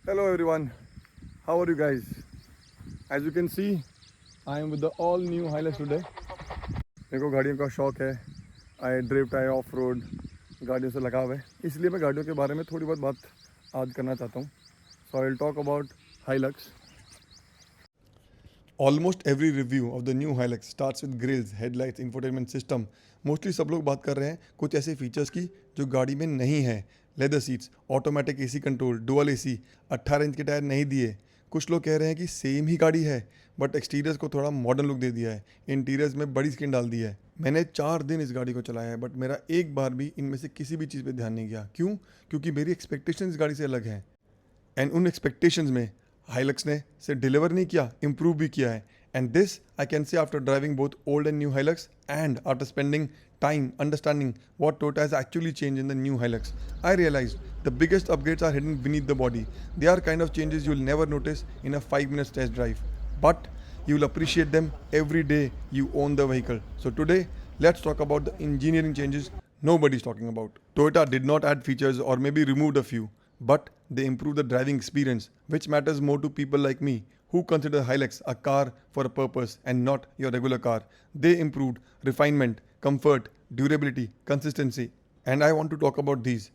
Hello everyone, how are you guys? As you can see, I am with the all new Hilux today. मेरे को गाड़ियों का शौक है. आई ड्रिफ्ट, आई ऑफ रोड, गाड़ियों से लगाव है, इसलिए मैं गाड़ियों के बारे में थोड़ी बहुत बात आज करना चाहता हूँ. So I will talk about Hilux. Almost every review of the new Hilux starts with grills, headlights, infotainment system. Mostly सब लोग बात कर रहे हैं कुछ ऐसे फीचर्स की जो गाड़ी में नहीं है. Leather seats, automatic AC control, dual AC, 18 inch के टायर नहीं दिए. कुछ लोग कह रहे हैं कि सेम ही गाड़ी है बट एक्सटीरियर्स को थोड़ा मॉडर्न लुक दे दिया है, इंटीरियर्स में बड़ी स्क्रीन डाल दी है. मैंने 4 दिन इस गाड़ी को चलाया है बट मेरा एक बार भी इनमें से किसी भी चीज़ पे ध्यान नहीं गया. क्यों? क्योंकि मेरी एक्सपेक्टेशन इस गाड़ी से अलग है. एंड उन एक्सपेक्टेशंस में हाइलक्स ने से डिलीवर नहीं किया, इम्प्रूव भी किया है. And this I can say after driving both old and new Hilux and after spending time understanding what Toyota has actually changed in the new Hilux. I realized the biggest upgrades are hidden beneath the body. They are kind of changes you'll never notice in a 5 minutes test drive, but you will appreciate them every day you own the vehicle. So today, let's talk about the engineering changes nobody's talking about. Toyota did not add features or maybe removed a few, but they improved the driving experience, which matters more to people like me who consider Hilux a car for a purpose and not your regular car. They improved refinement, comfort, durability, consistency, and I want to talk about these.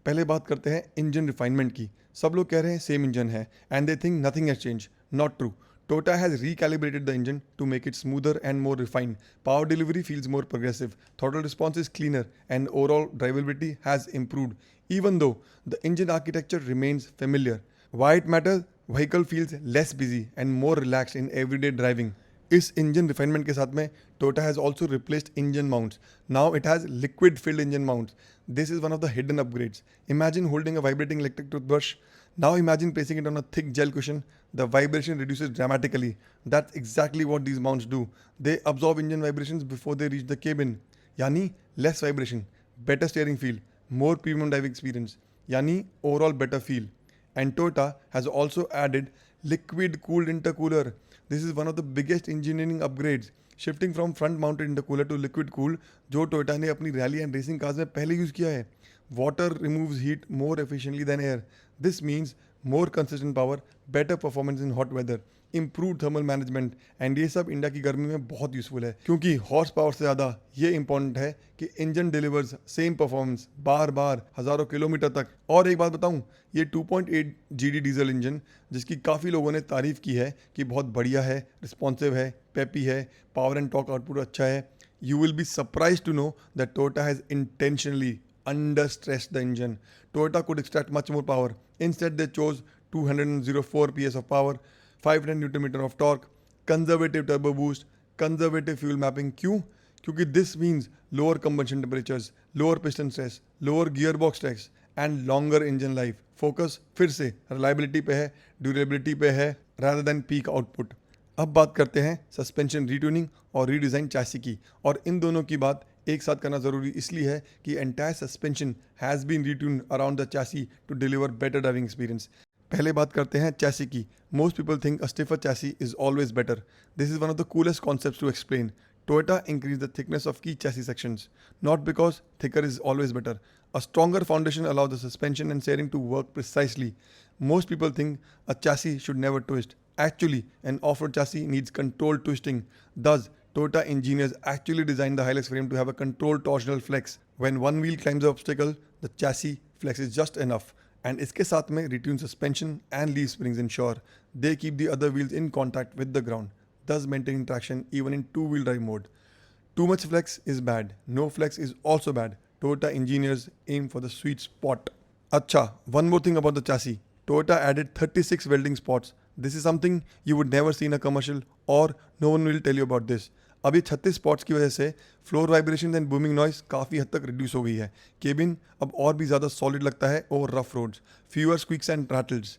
पहले बात करते हैं engine refinement की. सब लोग कह रहे हैं सेम इंजन है and they think nothing has change. Not true. Toyota has recalibrated the engine to make it smoother and more refined. Power delivery feels more progressive. Throttle response is cleaner and overall drivability has improved. Even though the engine architecture remains familiar. Why it matters? Vehicle feels less busy and more relaxed in everyday driving. इस engine refinement के साथ में Toyota has also replaced engine mounts. Now it has liquid filled engine mounts. This is one of the hidden upgrades. Imagine holding a vibrating electric toothbrush. Now imagine placing it on a thick gel cushion. The vibration reduces dramatically. That's exactly what these mounts do. They absorb engine vibrations before they reach the cabin. Yani less vibration, better steering feel, more premium driving experience. Yani overall better feel. And Toyota has also added liquid cooled intercooler. This is one of the biggest engineering upgrades. Shifting from front mounted intercooler to liquid cooled, जो Toyota ने अपनी rally and racing cars में पहले use किया है. Water removes heat more efficiently than air. This means more consistent power, better performance in hot weather, improved thermal management, and ये सब India की गर्मी में बहुत यूजफुल है क्योंकि हॉर्स पावर से ज़्यादा ये इंपॉर्टेंट है कि इंजन डिलीवर्स सेम परफॉर्मेंस बार बार हज़ारों किलोमीटर तक. और एक बात बताऊं, ये 2.8 GD डीजल इंजन जिसकी काफ़ी लोगों ने तारीफ़ की है कि बहुत बढ़िया है, रिस्पॉन्सिव है, पेपी है, पावर एंड टॉर्क आउटपुट अच्छा है. You will be surprised to know that Toyota has intentionally under-stressed the engine. Toyota could extract much more power. Instead, they chose 204 PS of power, 510 Nm of torque, conservative turbo boost, conservative fuel mapping. क्यों? क्योंकि this means lower combustion temperatures, lower piston stress, lower gearbox stress and longer engine life. Focus फिर से reliability पे है, durability पे है rather than peak output. अब बात करते हैं सस्पेंशन रीट्यूनिंग और रीडिज़ाइन चैसी की. और इन दोनों की बात एक साथ करना ज़रूरी इसलिए है कि entire suspension has been retune around the chassis to deliver better driving experience. पहले बात करते हैं चैसी की. Most people think a stiffer chassis is always better. This is one of the coolest concepts to explain. Toyota increased the thickness of key chassis sections, not because thicker is always better. A stronger foundation allows the suspension and steering to work precisely. Most people think a chassis should never twist. Actually, an off-road chassis needs controlled twisting. Thus, Toyota engineers actually designed the Hilux frame to have a controlled torsional flex. When one wheel climbs an obstacle, the chassis flexes just enough. And इसके साथ में retune suspension and leaf springs ensure they keep the other wheels in contact with the ground, thus maintaining traction even in two-wheel drive mode. Too much flex is bad. No flex is also bad. Toyota engineers aim for the sweet spot. Acha, one more thing about the chassis. Toyota added 36 welding spots. This is something you would never see in a commercial or no one will tell you about this. अब ये 36 spots की वजह से floor vibration and booming noise काफ़ी हद तक reduce हो गई है. केबिन अब और भी ज़्यादा सॉलिड लगता है over rough roads. Fewer squeaks and rattles.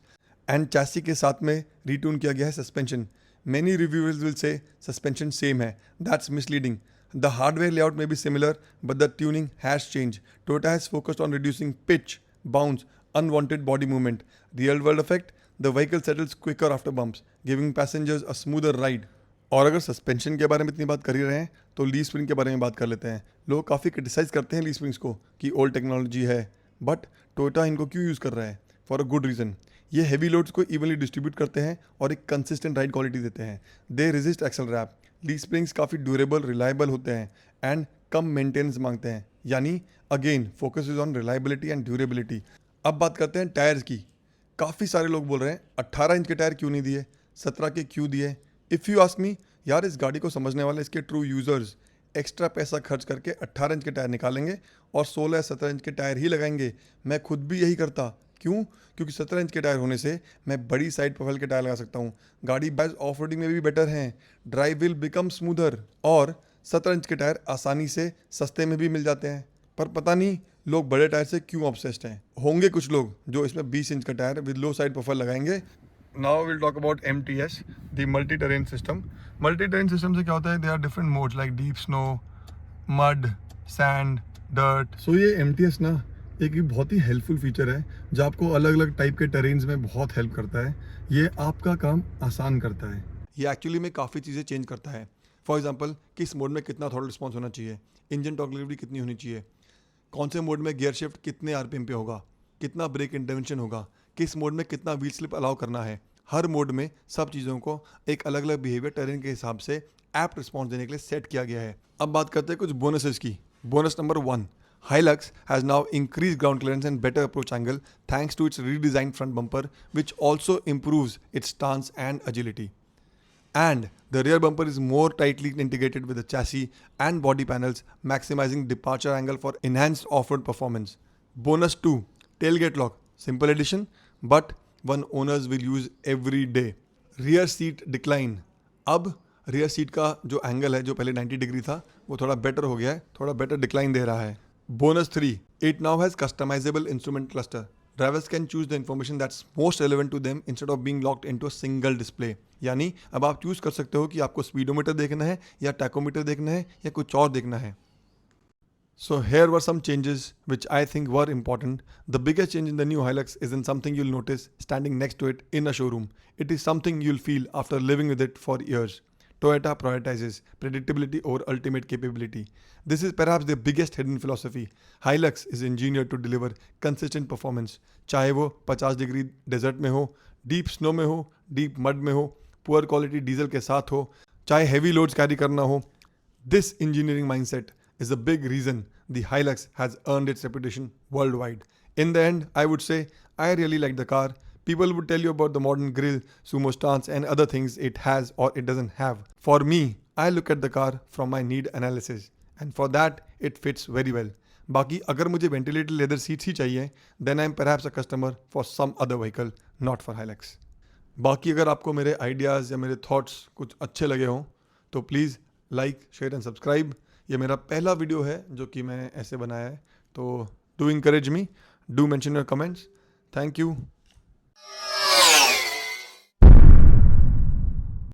And chassis के साथ में रीट्यून किया गया है suspension. Many reviewers will say suspension same hai. That's misleading. The hardware layout may be similar, but the tuning has changed. Toyota has focused on reducing pitch, bounce, unwanted body movement. Real world effect, the vehicle settles quicker after bumps, giving passengers a smoother ride. और अगर suspension के बारे में इतनी बात कर ही रहे हैं तो लीफ स्प्रिंग के बारे में बात कर लेते हैं. लोग काफ़ी क्रिटिसाइज़ करते हैं लीफ स्प्रिंग्स को कि ओल्ड टेक्नोलॉजी है, बट टोयोटा इनको क्यों यूज़ कर रहा है? For a good reason. ये हैवी लोड्स को इवनली डिस्ट्रीब्यूट करते हैं और एक कंसिस्टेंट राइड क्वालिटी देते हैं। They resist axle wrap. Leaf springs काफ़ी ड्यूरेबल, रिलायबल होते हैं एंड कम मेंटेनेंस मांगते हैं, यानी again focus is on reliability and durability. अब बात करते हैं टायर्स की। काफ़ी सारे लोग बोल रहे हैं 18 इंच के टायर क्यों नहीं दिए, 17 के क्यों दिए। इफ़ यू आस्क मी, यार इस गाड़ी को समझने वाले इसके ट्रू यूज़र्स एक्स्ट्रा पैसा खर्च करके 18 इंच के टायर निकालेंगे और 16 या 17 इंच के टायर ही लगाएंगे। मैं खुद भी यही करता। क्यों? क्योंकि 17 इंच के टायर होने से मैं बड़ी साइड प्रोफाइल के टायर लगा सकता हूँ। गाड़ी बैज ऑफ रोडिंग में भी बेटर हैं, ड्राइव विल बिकम स्मूदर, और 17 इंच के टायर आसानी से सस्ते में भी मिल जाते हैं। पर पता नहीं लोग बड़े टायर से क्यों ऑब्सेस्ड हैं। होंगे कुछ लोग जो इसमें 20 इंच का tyre with low side profile लगाएंगे। Now will talk about MTS, the multi terrain system. Multi terrain system से क्या होता है, they are different modes like deep snow, mud, sand, dirt. So ये MTS ना एक बहुत ही हेल्पफुल फीचर है जो आपको अलग अलग टाइप के टेरेन्स में बहुत हेल्प करता है। ये आपका काम आसान करता है। ये एक्चुअली में काफ़ी चीज़ें चेंज करता है। फॉर एग्जांपल, किस मोड में कितना थ्रॉटल रिस्पॉन्स होना चाहिए, इंजन टॉर्क डिलीवरी कितनी होनी चाहिए, कौन से मोड में गियर शिफ्ट कितने RPM पे होगा, कितना ब्रेक इंटरवेंशन होगा, किस मोड में कितना व्हील स्लिप अलाउ करना है। हर मोड में सब चीज़ों को एक अलग अलग बिहेवियर टेरेन के हिसाब से एप्ट रिस्पॉन्स देने के लिए सेट किया गया है। अब बात करते हैं कुछ बोनसेस की। Bonus number 1, Hilux has now increased ground clearance and better approach angle thanks to its redesigned front bumper, which also improves its stance and agility. And the rear bumper is more tightly integrated with the chassis and body panels, maximizing departure angle for enhanced off-road performance. Bonus 2, tailgate lock. Simple addition, but one owners will use every day. Rear seat decline. अब rear seat का जो angle है, जो पहले 90 degree था, वो थोड़ा better हो गया है, थोड़ा बेटर डिक्लाइन दे रहा है। Bonus 3, it now has customizable instrument cluster. Drivers can choose the information that's most relevant to them instead of being locked into a single display. यानी अब आप चूज कर सकते हो कि आपको स्पीडोमीटर देखना है या टैकोमीटर देखना है या कुछ और देखना है। So here were some changes which I think were important. The biggest change in the new Hilux isn't something you'll notice standing next to it in a showroom. It is something you'll feel after living with it for years. Toyota prioritizes predictability over ultimate capability. This is perhaps the biggest hidden philosophy. Hilux is engineered to deliver consistent performance. चाहे वो 50 degree desert में हो, deep snow में हो, deep mud में हो, poor quality diesel के साथ हो, चाहे हैवी लोड्स कैरी करना हो. This engineering mindset is a big reason the Hilux has earned its reputation worldwide. In the end, I would say I really like the car. People would tell you about the modern grille, sumo stance and other things it has or it doesn't have. For me, I look at the car from my need analysis and for that it fits very well. बाकी अगर मुझे ventilated leather seats ही चाहिए, then I am perhaps a customer for some other vehicle, not for Hilux. बाकी अगर आपको मेरे ideas या मेरे थॉट्स कुछ अच्छे लगे हों तो please like, share and subscribe. ये मेरा पहला वीडियो है जो कि मैं ऐसे बनाया है, तो do encourage me, do mention your comments. Thank you.